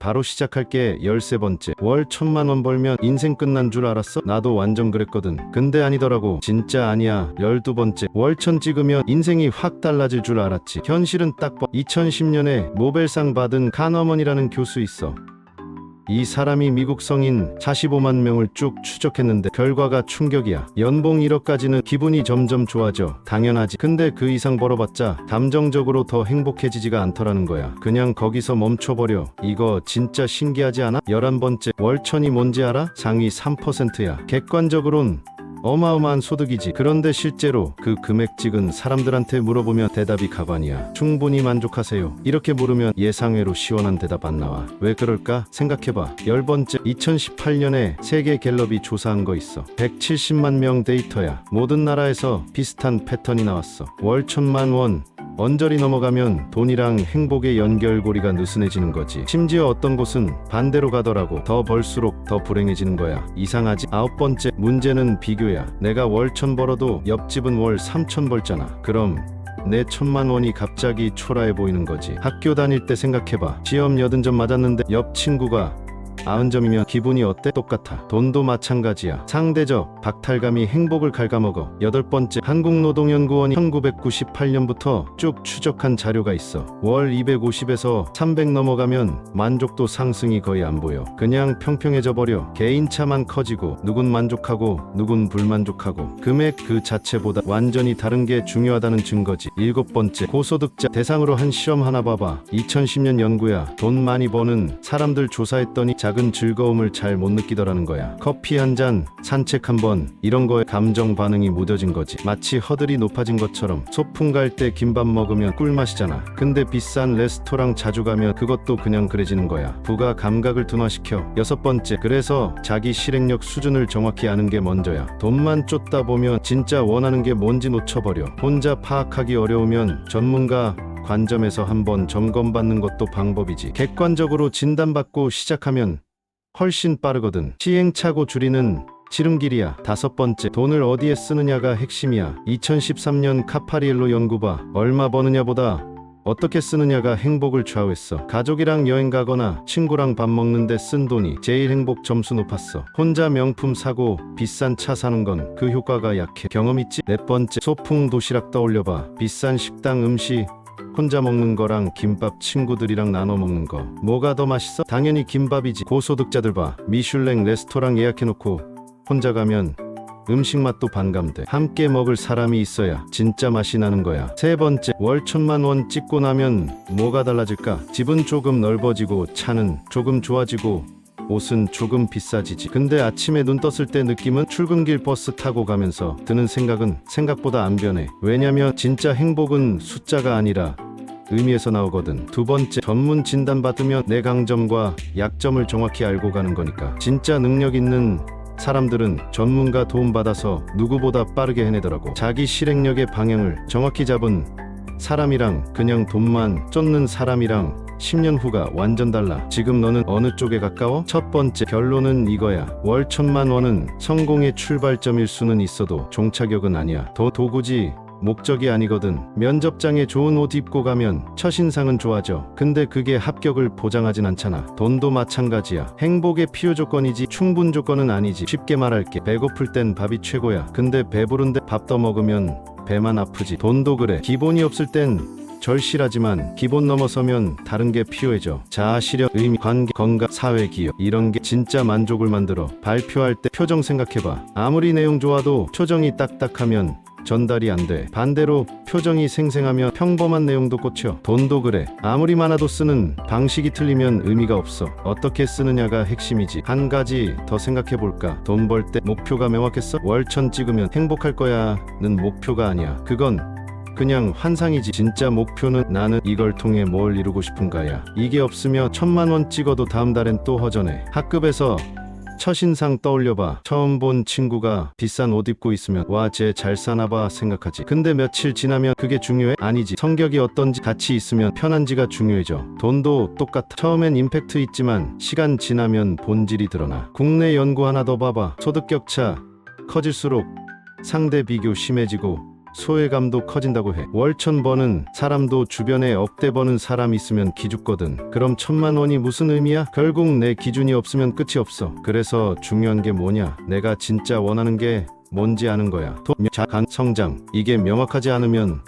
바로 시작할게. 13번째, 월 1000만원 벌면 인생 끝난 줄 알았어? 나도 완전 그랬거든. 근데 아니더라고. 진짜 아니야. 12번째, 월 1000 찍으면 인생이 확 달라질 줄 알았지. 현실은 딱 봐. 2010년에 노벨상 받은 카너먼이라는 교수 있어. 이 사람이 미국 성인 45만 명을 쭉 추적했는데 결과가 충격이야. 연봉 1억까지는 기분이 점점 좋아져. 당연하지. 근데 그 이상 벌어봤자 감정적으로 더 행복해지지가 않더라는 거야. 그냥 거기서 멈춰버려. 이거 진짜 신기하지 않아? 11번째, 월 1000이 뭔지 알아? 상위 3%야. 객관적으론 어마어마한 소득이지. 그런데 실제로 그 금액 찍은 사람들한테 물어보면 대답이 가관이야. 충분히 만족하세요. 이렇게 물으면 예상외로 시원한 대답 안 나와. 왜 그럴까? 생각해봐. 10번째, 2018년에 세계 갤럽이 조사한 거 있어. 170만 명 데이터야. 모든 나라에서 비슷한 패턴이 나왔어. 월 1000만 원 언저리 넘어가면 돈이랑 행복의 연결고리가 느슨해지는 거지. 심지어 어떤 곳은 반대로 가더라고. 더 벌수록 더 불행해지는 거야. 이상하지? 9번째, 문제는 비교야. 내가 월 1000 벌어도 옆집은 월 3000 벌잖아. 그럼 내 1000만 원이 갑자기 초라해 보이는 거지. 학교 다닐 때 생각해봐. 시험 80점 맞았는데 옆 친구가 90점이면 기분이 어때? 똑같아. 돈도 마찬가지야. 상대적 박탈감이 행복을 갉아먹어. 8번째, 한국노동연구원이 1998년부터 쭉 추적한 자료가 있어. 월 250에서 300 넘어가면 만족도 상승이 거의 안 보여. 그냥 평평해져 버려. 개인차만 커지고 누군 만족하고 누군 불만족하고. 금액 그 자체보다 완전히 다른 게 중요하다는 증거지. 7번째, 고소득자 대상으로 한 시험 하나 봐봐. 2010년 연구야. 돈 많이 버는 사람들 조사했더니 작은 즐거움을 잘 못 느끼더라는 거야. 커피 한 잔, 산책 한 번, 이런 거에 감정 반응이 무뎌진 거지. 마치 허들이 높아진 것처럼. 소풍 갈 때 김밥 먹으면 꿀맛이잖아. 근데 비싼 레스토랑 자주 가면 그것도 그냥 그래지는 거야. 부가 감각을 둔화시켜. 6번째, 그래서 자기 실행력 수준을 정확히 아는 게 먼저야. 돈만 쫓다 보면 진짜 원하는 게 뭔지 놓쳐버려. 혼자 파악하기 어려우면 전문가 관점에서 한번 점검받는 것도 방법이지. 객관적으로 진단받고 시작하면 훨씬 빠르거든. 시행착오 줄이는 지름길이야. 5번째, 돈을 어디에 쓰느냐가 핵심이야. 2013년 카파리엘로 연구 봐. 얼마 버느냐보다 어떻게 쓰느냐가 행복을 좌우했어. 가족이랑 여행 가거나 친구랑 밥 먹는데 쓴 돈이 제일 행복 점수 높았어. 혼자 명품 사고 비싼 차 사는 건 그 효과가 약해. 경험 있지? 4번째, 소풍 도시락 떠올려봐. 비싼 식당 음식 혼자 먹는 거랑 김밥 친구들이랑 나눠 먹는 거, 뭐가 더 맛있어? 당연히 김밥이지. 고소득자들 봐. 미슐랭 레스토랑 예약해놓고 혼자 가면 음식 맛도 반감돼. 함께 먹을 사람이 있어야 진짜 맛이 나는 거야. 3번째, 월 1000만 원 찍고 나면 뭐가 달라질까? 집은 조금 넓어지고 차는 조금 좋아지고 옷은 조금 비싸지지. 근데 아침에 눈 떴을 때 느낌은 출근길 버스 타고 가면서 드는 생각은 생각보다 안 변해. 왜냐면 진짜 행복은 숫자가 아니라 의미에서 나오거든. 2번째, 전문 진단 받으면 내 강점과 약점을 정확히 알고 가는 거니까. 진짜 능력 있는 사람들은 전문가 도움 받아서 누구보다 빠르게 해내더라고. 자기 실행력의 방향을 정확히 잡은 사람이랑 그냥 돈만 쫓는 사람이랑 10년 후가 완전 달라. 지금 너는 어느 쪽에 가까워? 첫 번째, 결론은 이거야. 월 1000만 원은 성공의 출발점일 수는 있어도 종착역은 아니야. 도구지 목적이 아니거든. 면접장에 좋은 옷 입고 가면 첫인상은 좋아져. 근데 그게 합격을 보장하진 않잖아. 돈도 마찬가지야. 행복의 필요 조건이지 충분 조건은 아니지. 쉽게 말할게. 배고플 땐 밥이 최고야. 근데 배부른데 밥 더 먹으면 배만 아프지. 돈도 그래. 기본이 없을 땐 절실하지만 기본 넘어서면 다른 게 필요해져. 자아 실현, 의미, 관계, 건강, 사회 기여, 이런 게 진짜 만족을 만들어. 발표할 때 표정 생각해봐. 아무리 내용 좋아도 표정이 딱딱하면 전달이 안 돼. 반대로 표정이 생생하면 평범한 내용도 꽂혀. 돈도 그래. 아무리 많아도 쓰는 방식이 틀리면 의미가 없어. 어떻게 쓰느냐가 핵심이지. 한 가지 더 생각해볼까? 돈 벌 때 목표가 명확했어? 월 1000 찍으면 행복할 거야는 목표가 아니야. 그건 그냥 환상이지. 진짜 목표는 나는 이걸 통해 뭘 이루고 싶은가야. 이게 없으면 1000만 원 찍어도 다음 달엔 또 허전해. 학급에서 첫인상 떠올려봐. 처음 본 친구가 비싼 옷 입고 있으면 와, 쟤 잘 사나봐 생각하지. 근데 며칠 지나면 그게 중요해? 아니지. 성격이 어떤지 같이 있으면 편한지가 중요해져. 돈도 똑같아. 처음엔 임팩트 있지만 시간 지나면 본질이 드러나. 국내 연구 하나 더 봐봐. 소득 격차 커질수록 상대 비교 심해지고 소외감도 커진다고 해. 월 1000버는 사람도 주변에 억대 버는 사람 있으면 기죽거든. 그럼 1000만 원이 무슨 의미야? 결국 내 기준이 없으면 끝이 없어. 그래서 중요한 게 뭐냐? 내가 진짜 원하는 게 뭔지 아는 거야. 돈, 자간, 성장. 이게 명확하지 않으면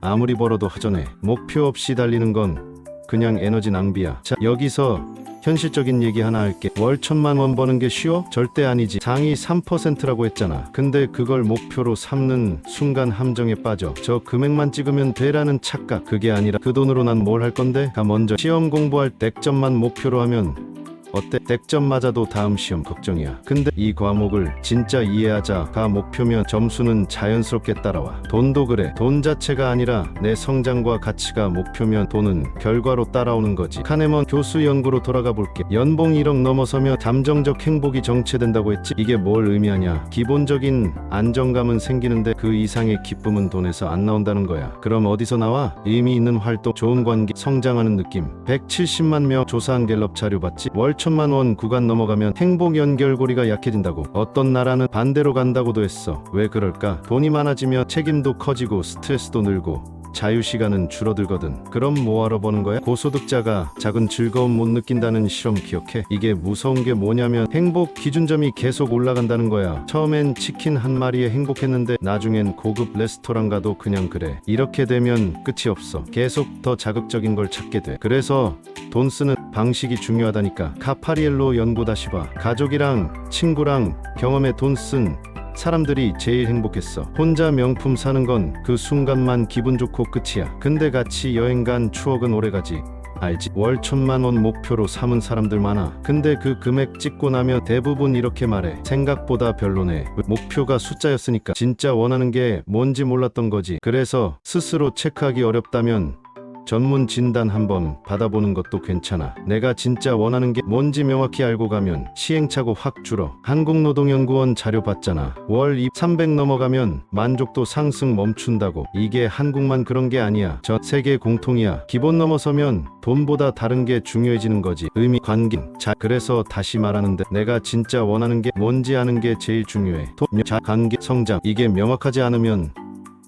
아무리 벌어도 허전해. 목표 없이 달리는 건 그냥 에너지 낭비야. 자, 여기서 현실적인 얘기 하나 할게. 월 1000만 원 버는 게 쉬워? 절대 아니지. 상위 3%라고 했잖아. 근데 그걸 목표로 삼는 순간 함정에 빠져. 저 금액만 찍으면 돼라는 착각. 그게 아니라 그 돈으로 난 뭘 할 건데? 가 먼저 시험 공부할 때 100점만 목표로 하면 어때? 100점 맞아도 다음 시험 걱정이야. 근데 이 과목을 진짜 이해하자가 목표면 점수는 자연스럽게 따라와. 돈도 그래. 돈 자체가 아니라 내 성장과 가치가 목표면 돈은 결과로 따라오는 거지. 카네먼 교수 연구로 돌아가 볼게. 연봉 1억 넘어서면 잠정적 행복이 정체된다고 했지. 이게 뭘 의미하냐? 기본적인 안정감은 생기는데 그 이상의 기쁨은 돈에서 안 나온다는 거야. 그럼 어디서 나와? 의미 있는 활동, 좋은 관계, 성장하는 느낌. 170만 명 조사한 갤럽 자료 봤지? 월 1000만 원 구간 넘어가면 행복 연결고리가 약해진다고. 어떤 나라는 반대로 간다고도 했어. 왜 그럴까? 돈이 많아지면 책임도 커지고 스트레스도 늘고 자유시간은 줄어들거든. 그럼 뭐하러 버는 거야? 고소득자가 작은 즐거움 못 느낀다는 실험 기억해? 이게 무서운 게 뭐냐면 행복 기준점이 계속 올라간다는 거야. 처음엔 치킨 한 마리에 행복했는데 나중엔 고급 레스토랑 가도 그냥 그래. 이렇게 되면 끝이 없어. 계속 더 자극적인 걸 찾게 돼. 그래서 돈 쓰는 방식이 중요하다니까. 카파리엘로 연구 다시 봐. 가족이랑 친구랑 경험에 돈 쓴 사람들이 제일 행복했어. 혼자 명품 사는 건 그 순간만 기분 좋고 끝이야. 근데 같이 여행 간 추억은 오래가지. 알지? 월 1000만 원 목표로 삼은 사람들 많아. 근데 그 금액 찍고 나면 대부분 이렇게 말해. 생각보다 별로네. 목표가 숫자였으니까 진짜 원하는 게 뭔지 몰랐던 거지. 그래서 스스로 체크하기 어렵다면 전문 진단 한번 받아보는 것도 괜찮아. 내가 진짜 원하는 게 뭔지 명확히 알고 가면 시행착오 확 줄어. 한국노동연구원 자료 봤잖아. 월 300 넘어가면 만족도 상승 멈춘다고. 이게 한국만 그런 게 아니야. 전 세계 공통이야. 기본 넘어서면 돈보다 다른 게 중요해지는 거지. 의미, 관계. 자, 그래서 다시 말하는데 내가 진짜 원하는 게 뭔지 아는 게 제일 중요해. 돈, 자, 관계, 성장. 이게 명확하지 않으면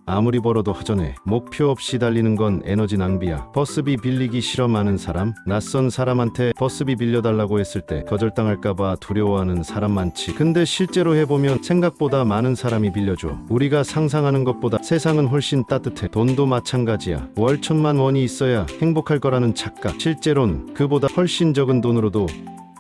아무리 벌어도 허전해. 목표 없이 달리는 건 에너지 낭비야. 버스비 빌리기 싫어 많은 사람. 낯선 사람한테 버스비 빌려달라고 했을 때 거절당할까봐 두려워하는 사람 많지. 근데 실제로 해보면 생각보다 많은 사람이 빌려줘. 우리가 상상하는 것보다 세상은 훨씬 따뜻해. 돈도 마찬가지야. 월 1000만 원이 있어야 행복할 거라는 착각. 실제론 그보다 훨씬 적은 돈으로도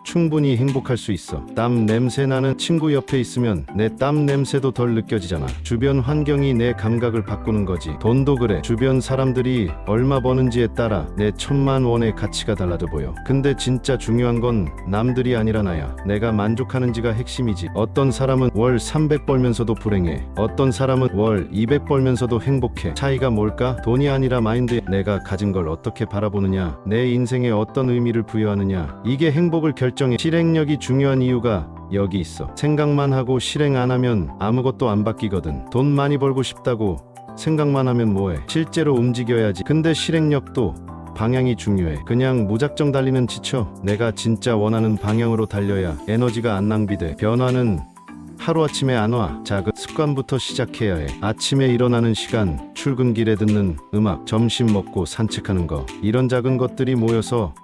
충분히 행복할 수 있어. 땀 냄새 나는 친구 옆에 있으면 내 땀 냄새도 덜 느껴지잖아. 주변 환경이 내 감각을 바꾸는 거지. 돈도 그래. 주변 사람들이 얼마 버는지에 따라 내 1000만 원의 가치가 달라져 보여. 근데 진짜 중요한 건 남들이 아니라 나야. 내가 만족하는지가 핵심이지. 어떤 사람은 월 300 벌면서도 불행해. 어떤 사람은 월 200 벌면서도 행복해. 차이가 뭘까? 돈이 아니라 마인드. 내가 가진 걸 어떻게 바라보느냐, 내 인생에 어떤 의미를 부여하느냐. 이게 행복을 결정해. 실행력이 중요한 이유가 여기 있어. 생각만 하고 실행 안 하면 아무것도 안 바뀌거든. 돈 많이 벌고 싶다고 생각만 하면 뭐해? 실제로 움직여야지. 근데 실행력도 방향이 중요해. 그냥 무작정 달리면 지쳐. 내가 진짜 원하는 방향으로 달려야 에너지가 안 낭비돼. 변화는 하루아침에 안 와. 작은 습관부터 시작해야 해. 아침에 일어나는 시간, 출근길에 듣는 음악, 점심 먹고 산책하는 거. 이런 작은 것들이 모여서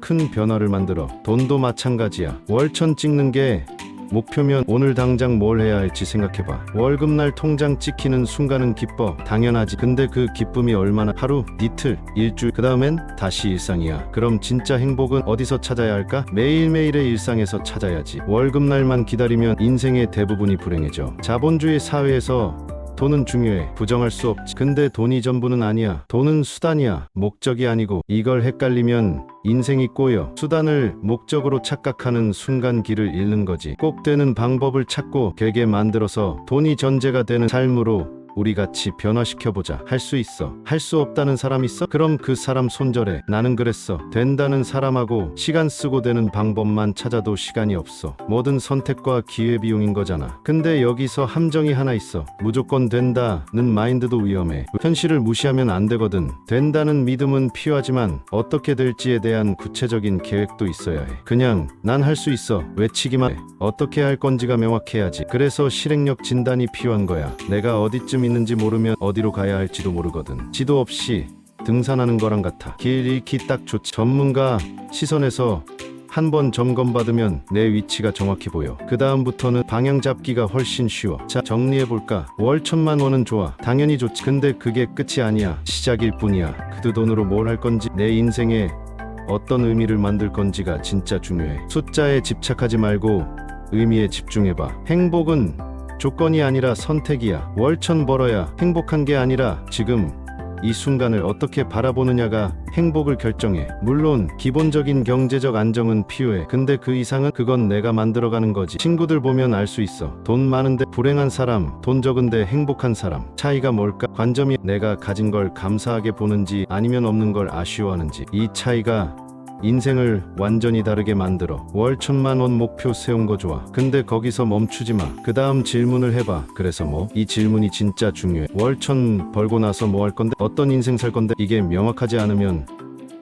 큰 변화를 만들어. 돈도 마찬가지야. 월천 찍는 게 목표면 오늘 당장 뭘 해야 할지 생각해봐. 월급날 통장 찍히는 순간은 기뻐. 당연하지. 근데 그 기쁨이 얼마나 하루, 이틀, 일주일, 그 다음엔 다시 일상이야. 그럼 진짜 행복은 어디서 찾아야 할까? 매일매일의 일상에서 찾아야지. 월급날만 기다리면 인생의 대부분이 불행해져. 자본주의 사회에서 돈은 중요해. 부정할 수 없지. 근데 돈이 전부는 아니야. 돈은 수단이야. 목적이 아니고. 이걸 헷갈리면 인생이 꼬여. 수단을 목적으로 착각하는 순간 길을 잃는 거지. 꼭 되는 방법을 찾고 되게 만들어서 돈이 전제가 되는 삶으로 우리 같이 변화시켜보자. 할 수 있어. 할 수 없다는 사람 있어? 그럼 그 사람 손절해. 나는 그랬어. 된다는 사람하고 시간 쓰고 되는 방법만 찾아도 시간이 없어. 모든 선택과 기회비용인 거잖아. 근데 여기서 함정이 하나 있어. 무조건 된다는 마인드도 위험해. 현실을 무시하면 안 되거든. 된다는 믿음은 필요하지만 어떻게 될지에 대한 구체적인 계획도 있어야 해. 그냥 난 할 수 있어 외치기만 해. 어떻게 할 건지가 명확해야지. 그래서 실행력 진단이 필요한 거야. 내가 어디쯤 있는지 모르면 어디로 가야 할지도 모르거든. 지도 없이 등산하는 거랑 같아. 길 잃기 딱 좋지. 전문가 시선에서 한번 점검받으면 내 위치가 정확히 보여. 그 다음부터는 방향 잡기가 훨씬 쉬워. 자, 정리해볼까? 월 1,000만 원은 좋아. 당연히 좋지. 근데 그게 끝이 아니야. 시작일 뿐이야. 그 돈으로 뭘 할 건지, 내 인생에 어떤 의미를 만들 건지가 진짜 중요해. 숫자에 집착하지 말고 의미에 집중해봐. 행복은 조건이 아니라 선택이야. 월 1,000 벌어야 행복한 게 아니라 지금 이 순간을 어떻게 바라보느냐가 행복을 결정해. 물론 기본적인 경제적 안정은 필요해. 근데 그 이상은 그건 내가 만들어가는 거지. 친구들 보면 알 수 있어. 돈 많은데 불행한 사람, 돈 적은데 행복한 사람. 차이가 뭘까? 관점이 내가 가진 걸 감사하게 보는지 아니면 없는 걸 아쉬워하는지. 이 차이가 인생을 완전히 다르게 만들어. 월 1,000만 원 목표 세운 거 좋아. 근데 거기서 멈추지 마. 그 다음 질문을 해봐. 그래서 뭐? 이 질문이 진짜 중요해. 월 1,000 벌고 나서 뭐 할 건데? 어떤 인생 살 건데? 이게 명확하지 않으면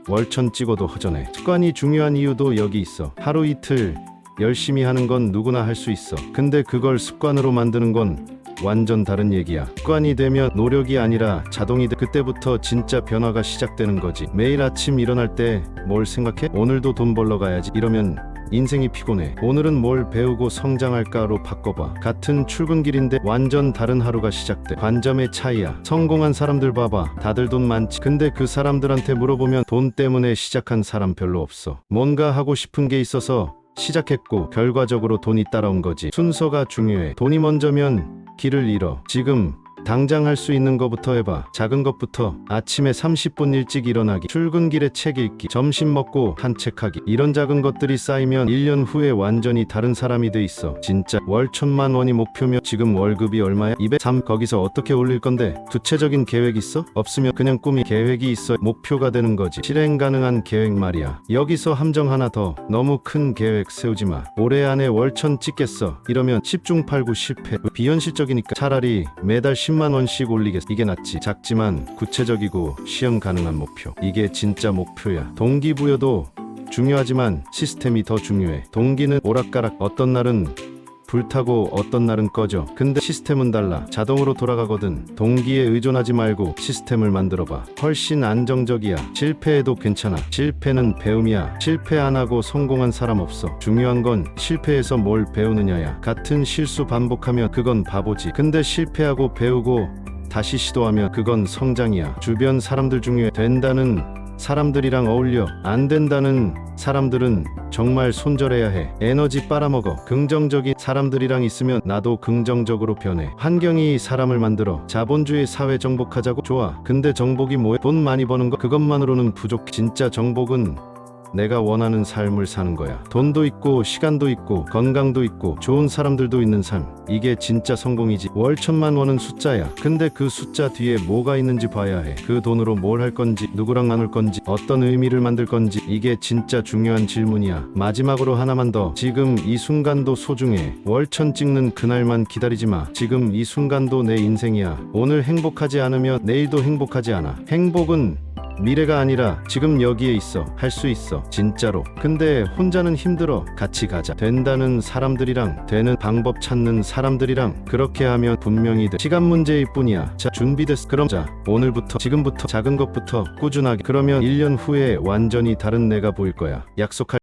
월 1,000 찍어도 허전해. 습관이 중요한 이유도 여기 있어. 하루 이틀 열심히 하는 건 누구나 할 수 있어. 근데 그걸 습관으로 만드는 건 완전 다른 얘기야. 습관이 되면 노력이 아니라 자동이 돼. 그때부터 진짜 변화가 시작되는 거지. 매일 아침 일어날 때 뭘 생각해? 오늘도 돈 벌러 가야지. 이러면 인생이 피곤해. 오늘은 뭘 배우고 성장할까로 바꿔봐. 같은 출근길인데 완전 다른 하루가 시작돼. 관점의 차이야. 성공한 사람들 봐봐. 다들 돈 많지. 근데 그 사람들한테 물어보면 돈 때문에 시작한 사람 별로 없어. 뭔가 하고 싶은 게 있어서 시작했고 결과적으로 돈이 따라온 거지. 순서가 중요해. 돈이 먼저면 길을 잃어. 지금 당장 할 수 있는 것부터 해봐. 작은 것부터. 아침에 30분 일찍 일어나기, 출근길에 책 읽기, 점심 먹고 산책하기. 이런 작은 것들이 쌓이면 1년 후에 완전히 다른 사람이 돼 있어. 진짜 월 1,000만 원이 목표면 지금 월급이 얼마야? 203. 거기서 어떻게 올릴 건데? 구체적인 계획 있어? 없으면 그냥 꿈이. 계획이 있어 목표가 되는 거지. 실행 가능한 계획 말이야. 여기서 함정 하나 더. 너무 큰 계획 세우지 마. 올해 안에 월 1,000 찍겠어. 이러면 10중 8구 실패. 비현실적이니까 차라리 매달 10만 원씩 올리겠어. 이게 낫지. 작지만 구체적이고 시험 가능한 목표. 이게 진짜 목표야. 동기부여도 중요하지만 시스템이 더 중요해. 동기는 오락가락. 어떤 날은 불타고 어떤 날은 꺼져. 근데 시스템은 달라. 자동으로 돌아가거든. 동기에 의존하지 말고 시스템을 만들어봐. 훨씬 안정적이야. 실패해도 괜찮아. 실패는 배움이야. 실패 안 하고 성공한 사람 없어. 중요한 건 실패해서 뭘 배우느냐야. 같은 실수 반복하면 그건 바보지. 근데 실패하고 배우고 다시 시도하면 그건 성장이야. 주변 사람들 중에 된다는 사람들이랑 어울려. 안 된다는 사람들은 정말 손절해야 해. 에너지 빨아먹어. 긍정적인 사람들이랑 있으면 나도 긍정적으로 변해. 환경이 사람을 만들어. 자본주의 사회 정복하자고? 좋아. 근데 정복이 뭐해? 돈 많이 버는 거? 그것만으로는 부족해. 진짜 정복은 내가 원하는 삶을 사는 거야. 돈도 있고 시간도 있고 건강도 있고 좋은 사람들도 있는 삶. 이게 진짜 성공이지. 월 1,000만 원은 숫자야. 근데 그 숫자 뒤에 뭐가 있는지 봐야 해. 그 돈으로 뭘 할 건지, 누구랑 나눌 건지, 어떤 의미를 만들 건지. 이게 진짜 중요한 질문이야. 마지막으로 하나만 더. 지금 이 순간도 소중해. 월 1,000 찍는 그날만 기다리지 마. 지금 이 순간도 내 인생이야. 오늘 행복하지 않으면 내일도 행복하지 않아. 행복은 미래가 아니라 지금 여기에 있어. 할 수 있어. 진짜로. 근데 혼자는 힘들어. 같이 가자. 된다는 사람들이랑, 되는 방법 찾는 사람들이랑. 그렇게 하면 분명히 돼. 시간 문제일 뿐이야. 자, 준비됐어. 그럼 자, 오늘부터, 지금부터 작은 것부터 꾸준하게. 그러면 1년 후에 완전히 다른 내가 보일 거야. 약속할